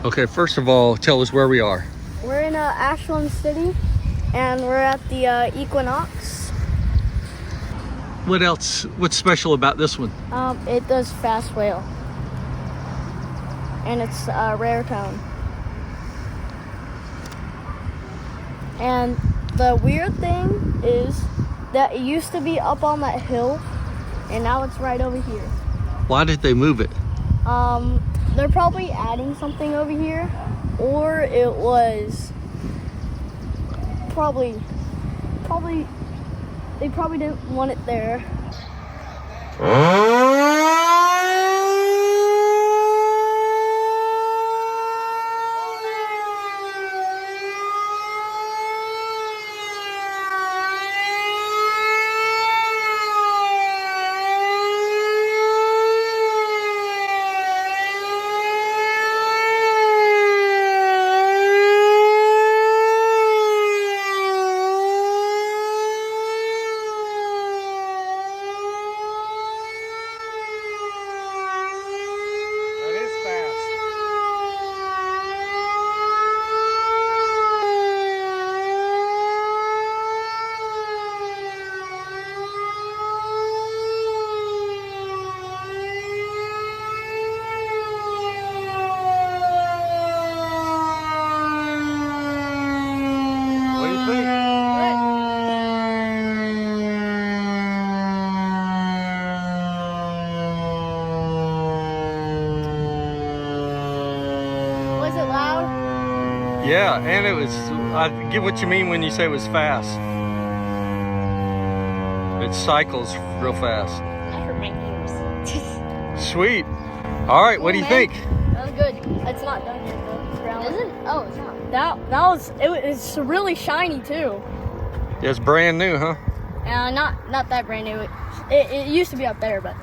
Okay, first of all, tell us where we are. We're in Ashland City, and we're at the Equinox. What else? What's special about this one? It does fast wail, and it's a rare tone. And the weird thing is that it used to be up on that hill, and now it's right over here. Why did they move it? They're probably adding something over here, or it was probably they probably didn't want it there. Was it loud? Yeah, and it was, I get what you mean when you say it was fast. It cycles real fast. That hurt my ears. Sweet. All right, what do you think? That was good. It's not done yet though. Is it? Oh, it's not. It's really shiny too. Yeah, it's brand new, huh? Not that brand new. It used to be up there, but